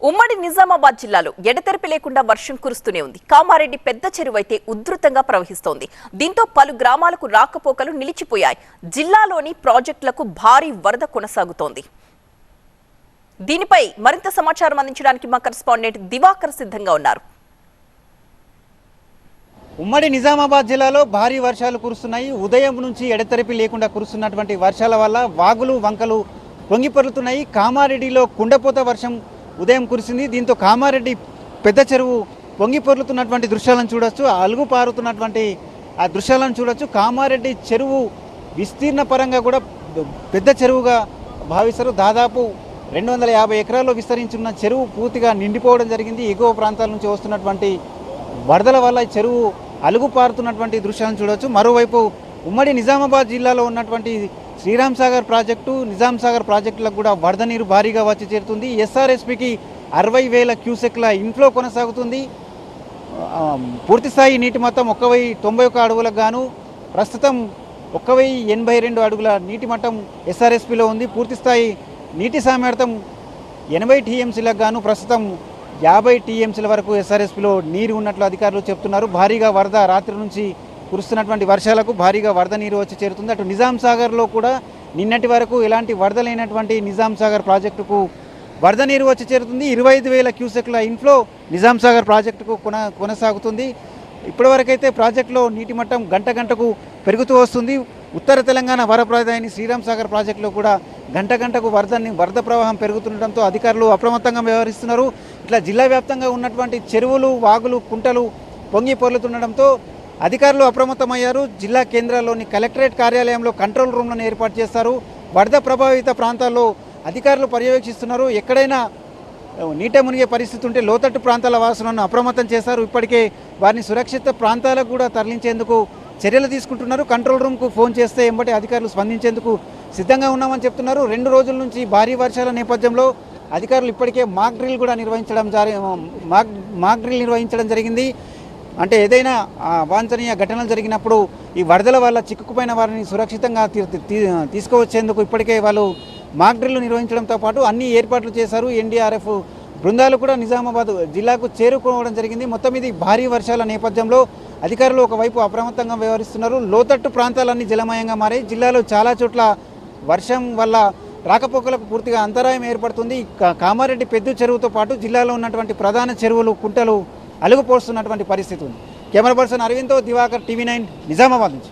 ఉమ్మడి నిజామాబాద్ జిల్లాలో ఎడతెరిపి లేకుండా వర్షం కురుస్తూనే ఉంది. కామారెడ్డి పెద్ద చెరువు అయితే ఉధృతంగా ప్రవహిస్తోంది. దీంతో పలు గ్రామాలకు రాకపోకలు నిలిచిపోయాయి. జిల్లాలోని ప్రాజెక్టులకు భారీ వరద కొనసాగుతోంది. దీనిపై మరింత సమాచారం అందించడానికి మా కరెస్పాండెంట్ దివాకర్ సిద్ధంగా ఉన్నారు. ఉమ్మడి నిజామాబాద్ జిల్లాలో భారీ వర్షాలు కురుస్తున్నాయి. ఉదయం నుంచి ఎడతెరిపి లేకుండా కురుస్తున్నటువంటి వర్షాల వల్ల వాగులు వంకలు పొంగిపొర్లుతున్నాయి. కామారెడ్డిలో కుండపోత వర్షం ఉదయం కురిసింది. దీంతో కామారెడ్డి పెద్ద చెరువు పొంగిపొర్లుతున్నటువంటి దృశ్యాలను చూడొచ్చు. అలుగు పారుతున్నటువంటి ఆ దృశ్యాలను చూడొచ్చు. కామారెడ్డి చెరువు విస్తీర్ణ పరంగా కూడా పెద్ద చెరువుగా భావిస్తారు. దాదాపు 250 ఎకరాల్లో విస్తరించున్న చెరువు పూర్తిగా నిండిపోవడం జరిగింది. ఎగువ ప్రాంతాల నుంచి వస్తున్నటువంటి వరదల వల్ల చెరువు అలుగు పారుతున్నటువంటి దృశ్యాలను చూడవచ్చు. మరోవైపు ఉమ్మడి నిజామాబాద్ జిల్లాలో ఉన్నటువంటి శ్రీరామ్ సాగర్ ప్రాజెక్టు, నిజాం సాగర్ ప్రాజెక్టులకు కూడా వరద నీరు భారీగా వచ్చి చేరుతుంది. ఎస్ఆర్ఎస్పికి 60,000 క్యూసెక్ల ఇన్ఫ్లో కొనసాగుతుంది. పూర్తిస్థాయి నీటి మొత్తం 1,091 అడుగులకు గాను ప్రస్తుతం 1,082 అడుగుల నీటి మట్టం ఎస్ఆర్ఎస్పిలో ఉంది. పూర్తిస్థాయి నీటి సామర్థ్యం 80 టీఎంసీలకు గాను ప్రస్తుతం 50 టీఎంసీల వరకు ఎస్ఆర్ఎస్పిలో నీరు ఉన్నట్లు అధికారులు చెప్తున్నారు. భారీగా వరద రాత్రి నుంచి కురుస్తున్నటువంటి వర్షాలకు భారీగా వరద నీరు వచ్చి చేరుతుంది. అటు నిజాం సాగర్లో కూడా నిన్నటి వరకు ఎలాంటి వరద లేనటువంటి నిజాం సాగర్ ప్రాజెక్టుకు వరద నీరు వచ్చి చేరుతుంది. 25,000 క్యూసెక్ల ఇన్ఫ్లో నిజాం సాగర్ ప్రాజెక్టుకు కొనసాగుతుంది. ఇప్పటివరకైతే ప్రాజెక్టులో నీటి మట్టం గంట గంటకు పెరుగుతూ వస్తుంది. ఉత్తర తెలంగాణ వరప్రదాయని శ్రీరామ్ సాగర్ ప్రాజెక్టులో కూడా గంట గంటకు వరద ప్రవాహం పెరుగుతుండటంతో అధికారులు అప్రమత్తంగా వ్యవహరిస్తున్నారు. ఇట్లా జిల్లా వ్యాప్తంగా ఉన్నటువంటి చెరువులు, వాగులు, కుంటలు పొంగి పొర్లుతుండటంతో అధికారులు అప్రమత్తమయ్యారు. జిల్లా కేంద్రాల్లోని కలెక్టరేట్ కార్యాలయంలో కంట్రోల్ రూమ్లను ఏర్పాటు చేస్తారు. వరద ప్రభావిత ప్రాంతాల్లో అధికారులు పర్యవేక్షిస్తున్నారు. ఎక్కడైనా నీట మునిగే పరిస్థితి ఉంటే లోతట్టు ప్రాంతాల వాసులను అప్రమత్తం చేశారు. ఇప్పటికే వారిని సురక్షిత ప్రాంతాలకు కూడా తరలించేందుకు చర్యలు తీసుకుంటున్నారు. కంట్రోల్ రూమ్కు ఫోన్ చేస్తే ఎంబటి అధికారులు స్పందించేందుకు సిద్ధంగా ఉన్నామని చెప్తున్నారు. 2 రోజుల నుంచి భారీ వర్షాల నేపథ్యంలో అధికారులు ఇప్పటికే మాక్ డ్రిల్ నిర్వహించడం జరిగింది. అంటే ఏదైనా అవాంఛనీయ ఘటనలు జరిగినప్పుడు ఈ వరదల వల్ల చిక్కుకుపోయిన వారిని సురక్షితంగా తీసుకువచ్చేందుకు ఇప్పటికే వాళ్ళు మాక్ డ్రిల్ నిర్వహించడంతో పాటు అన్ని ఏర్పాట్లు చేశారు. ఎన్డీఆర్ఎఫ్ బృందాలు కూడా నిజామాబాద్ జిల్లాకు చేరుకోవడం జరిగింది. మొత్తం ఇది భారీ వర్షాల నేపథ్యంలో అధికారులు ఒకవైపు అప్రమత్తంగా వ్యవహరిస్తున్నారు. లోతట్టు ప్రాంతాలన్నీ జలమయంగా మారాయి. జిల్లాలో చాలా చోట్ల వర్షం వల్ల రాకపోకలకు పూర్తిగా అంతరాయం ఏర్పడుతుంది. కామారెడ్డి పెద్ద చెరువుతో పాటు జిల్లాలో ఉన్నటువంటి ప్రధాన చెరువులు, కుంటలు అలుగుపోస్తున్నటువంటి పరిస్థితి ఉంది. కెమెరా పర్సన్ అరవింద్తో దివాకర్, టీవీ 9 నిజామాబాద్ నుంచి.